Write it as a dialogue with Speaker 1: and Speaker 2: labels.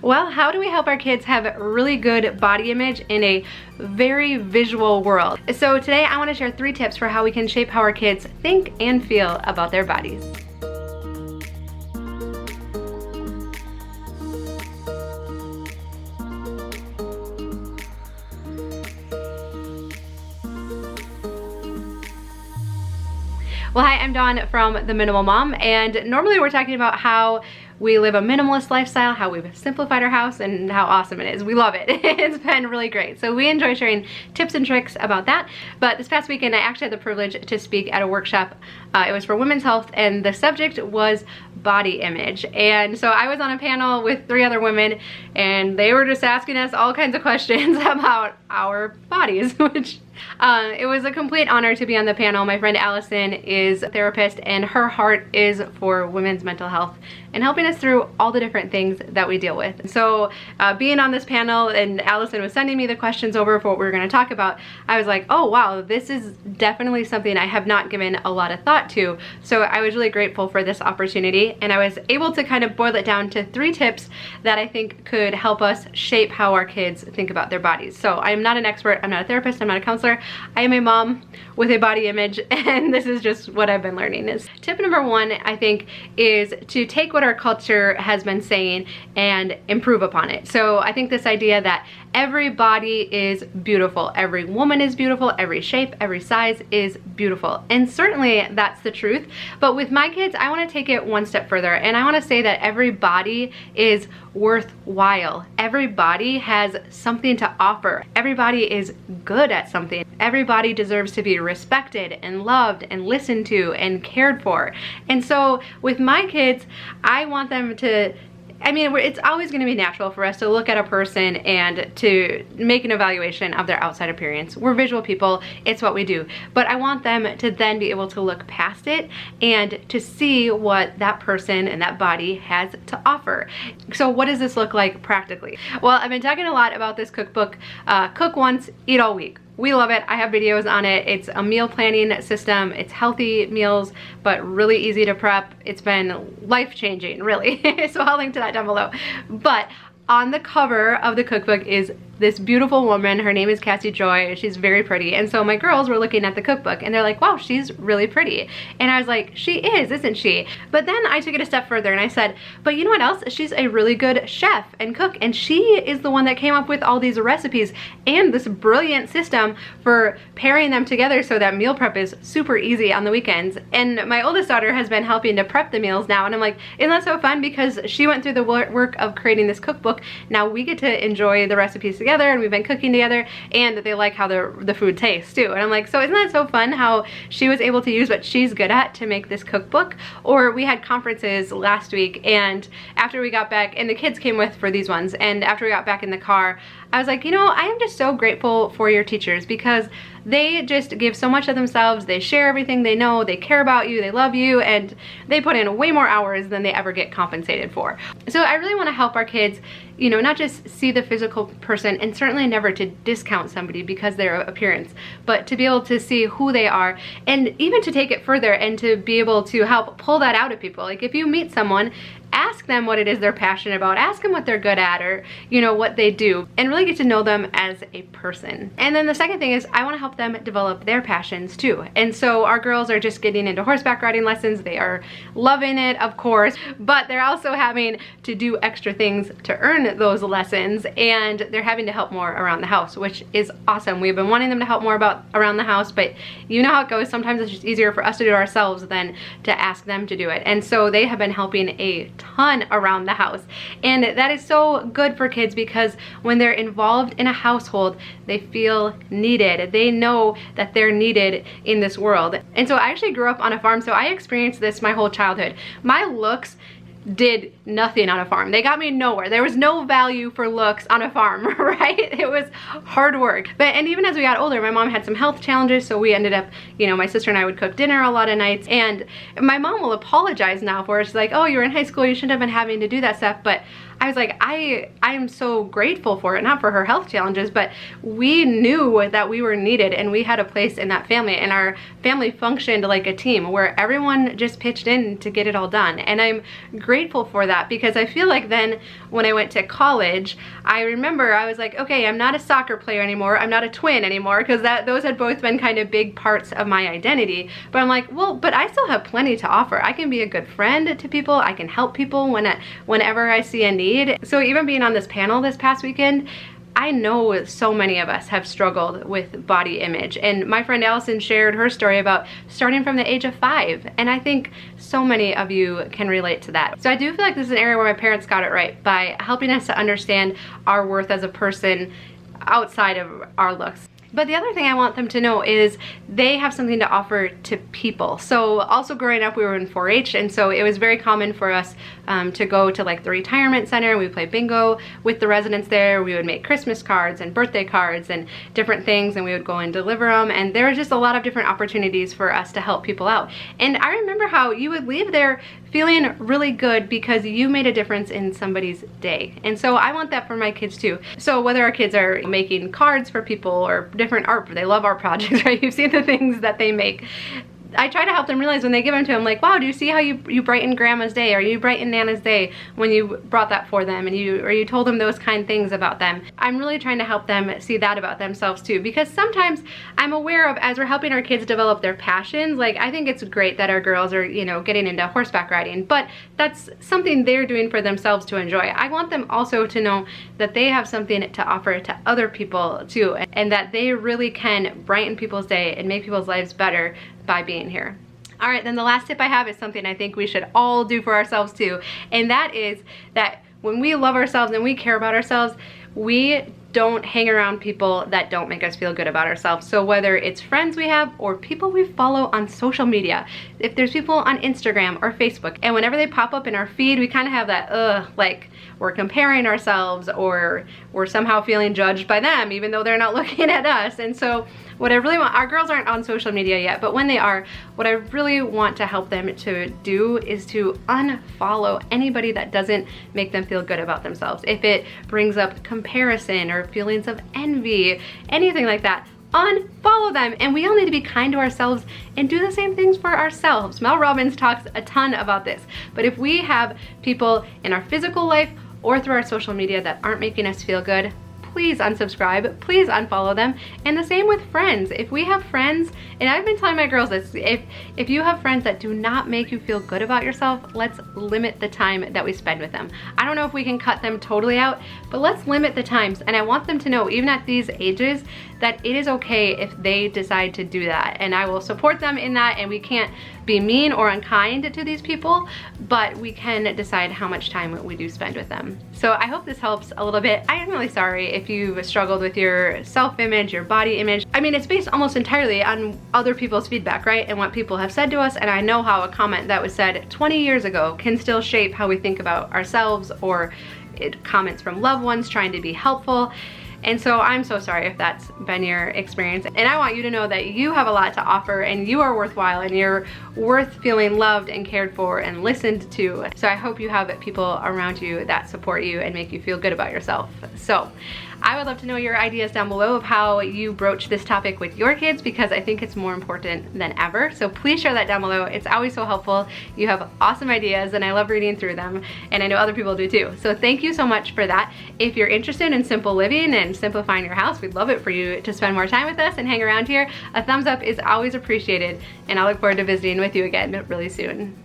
Speaker 1: Well, how do we help our kids have really good body image in a very visual world? So today I want to share 3 tips for how we can shape how our kids think and feel about their bodies. Well, hi, I'm Dawn from The Minimal Mom, and normally we're talking about how we live a minimalist lifestyle, how we've simplified our house, and how awesome it is. We love it. It's been really great. So we enjoy sharing tips and tricks about that. But this past weekend, I actually had the privilege to speak at a workshop. It was for women's health, and the subject was body image. And so I was on a panel with 3 other women, and they were just asking us all kinds of questions about our bodies, which it was a complete honor to be on the panel. My friend Allison is a therapist, and her heart is for women's mental health and helping us through all the different things that we deal with. So being on this panel and Allison was sending me the questions over for what we were going to talk about, I was like, oh wow, this is definitely something I have not given a lot of thought to. So I was really grateful for this opportunity, and I was able to kind of boil it down to 3 tips that I think could help us shape how our kids think about their bodies. So I'm not an expert, I'm not a therapist, I'm not a counselor. I am a mom with a body image, and this is just what I've been learning. Is tip number 1, I think, is to take what our culture has been saying and improve upon it. So I think this idea that every body is beautiful, every woman is beautiful, every shape, every size is beautiful. And certainly that's the truth. But with my kids, I want to take it one step further, and I want to say that every body is worthwhile. Every body has something to offer. Everybody is good at something. Everybody deserves to be respected and loved and listened to and cared for. And so with my kids, I want them to, it's always going to be natural for us to look at a person and to make an evaluation of their outside appearance. We're visual people, it's what we do. But I want them to then be able to look past it and to see what that person and that body has to offer. So what does this look like practically? Well, I've been talking a lot about this cookbook, Cook Once, Eat All Week. We love it. I have videos on it. It's a meal planning system. It's healthy meals, but really easy to prep. It's been life-changing, really. So I'll link to that down below. But on the cover of the cookbook is this beautiful woman. Her name is Cassie Joy. She's very pretty. And so my girls were looking at the cookbook and they're like, wow, she's really pretty. And I was like, she is, isn't she? But then I took it a step further and I said, but you know what else? She's a really good chef and cook. And she is the one that came up with all these recipes and this brilliant system for pairing them together so that meal prep is super easy on the weekends. And my oldest daughter has been helping to prep the meals now. And I'm like, isn't that so fun? Because she went through the work of creating this cookbook. Now we get to enjoy the recipes together, and we've been cooking together, and they like how the food tastes too. And I'm like, so isn't that so fun how she was able to use what she's good at to make this cookbook? Or we had conferences last week, and after we got back, and the kids came with for these ones, and after we got back in the car, I was like, you know, I am just so grateful for your teachers because they just give so much of themselves. They share everything they know, they care about you, they love you, and they put in way more hours than they ever get compensated for. So I really want to help our kids, you know, not just see the physical person, and certainly never to discount somebody because of their appearance, but to be able to see who they are, and even to take it further and to be able to help pull that out of people. Like if you meet someone, ask them what it is they're passionate about, ask them what they're good at, or you know, what they do, and really get to know them as a person. And then the second thing is I want to help them develop their passions too. And so our girls are just getting into horseback riding lessons. They are loving it, of course, but they're also having to do extra things to earn those lessons, and they're having to help more around the house, which is awesome. We've been wanting them to help more around the house, but you know how it goes. Sometimes it's just easier for us to do it ourselves than to ask them to do it. And so they have been helping a ton around the house, and that is so good for kids because when they're involved in a household, they feel needed. They know that they're needed in this world. And so I actually grew up on a farm, so I experienced this my whole childhood. My looks did nothing on a farm. They got me nowhere. There was no value for looks on a farm, right? It was hard work. And even as we got older, my mom had some health challenges, so we ended up, you know, my sister and I would cook dinner a lot of nights, and my mom will apologize now for it. She's like, oh, you were in high school, you shouldn't have been having to do that stuff. But I was like, I am so grateful for it, not for her health challenges, but we knew that we were needed and we had a place in that family, and our family functioned like a team where everyone just pitched in to get it all done. And I'm grateful for that. that, because I feel like then when I went to college, I remember I was like, okay, I'm not a soccer player anymore, I'm not a twin anymore, because those had both been kind of big parts of my identity. But I'm like, well, but I still have plenty to offer. I can be a good friend to people, I can help people whenever I see a need. So even being on this panel this past weekend, I know so many of us have struggled with body image, and my friend Allison shared her story about starting from the age of 5, and I think so many of you can relate to that. So I do feel like this is an area where my parents got it right by helping us to understand our worth as a person outside of our looks. But the other thing I want them to know is they have something to offer to people. So also growing up, we were in 4-H, and so it was very common for us to go to like the retirement center, and we would play bingo with the residents there. We would make Christmas cards and birthday cards and different things, and we would go and deliver them. And there was just a lot of different opportunities for us to help people out. And I remember how you would leave there feeling really good because you made a difference in somebody's day. And so I want that for my kids too. So whether our kids are making cards for people or different art, they love art projects, right? You've seen the things that they make. I try to help them realize when they give them to them, like, wow, do you see how you brightened grandma's day, or you brightened Nana's day when you brought that for them, and you told them those kind things about them. I'm really trying to help them see that about themselves too, because sometimes I'm aware of, as we're helping our kids develop their passions, like I think it's great that our girls are, you know, getting into horseback riding, but that's something they're doing for themselves to enjoy. I want them also to know that they have something to offer to other people too, and that they really can brighten people's day and make people's lives better by being here. All right, then the last tip I have is something I think we should all do for ourselves too, and that is that when we love ourselves and we care about ourselves, we don't hang around people that don't make us feel good about ourselves. So whether it's friends we have or people we follow on social media, if there's people on Instagram or Facebook, and whenever they pop up in our feed, we kind of have that, like we're comparing ourselves, or we're somehow feeling judged by them even though they're not looking at us. And so what I really want, our girls aren't on social media yet, but when they are, what I really want to help them to do is to unfollow anybody that doesn't make them feel good about themselves. If it brings up comparison or feelings of envy, anything like that, unfollow them. And we all need to be kind to ourselves and do the same things for ourselves. Mel Robbins talks a ton about this, but if we have people in our physical life or through our social media that aren't making us feel good, please unsubscribe, please unfollow them. And the same with friends. If we have friends, and I've been telling my girls this, if you have friends that do not make you feel good about yourself, let's limit the time that we spend with them. I don't know if we can cut them totally out, but let's limit the times. And I want them to know, even at these ages, that it is okay if they decide to do that. And I will support them in that, and we can't be mean or unkind to these people, but we can decide how much time we do spend with them. So I hope this helps a little bit. I am really sorry if you've struggled with your self-image, your body image. I mean, it's based almost entirely on other people's feedback, right? And what people have said to us, and I know how a comment that was said 20 years ago can still shape how we think about ourselves, or comments from loved ones trying to be helpful. And so I'm so sorry if that's been your experience. And I want you to know that you have a lot to offer, and you are worthwhile, and you're worth feeling loved and cared for and listened to. So I hope you have people around you that support you and make you feel good about yourself. So I would love to know your ideas down below of how you broach this topic with your kids, because I think it's more important than ever. So please share that down below. It's always so helpful. You have awesome ideas, and I love reading through them, and I know other people do too. So thank you so much for that. If you're interested in simple living and simplifying your house, we'd love it for you to spend more time with us and hang around here. A thumbs up is always appreciated, and I look forward to visiting with you again really soon.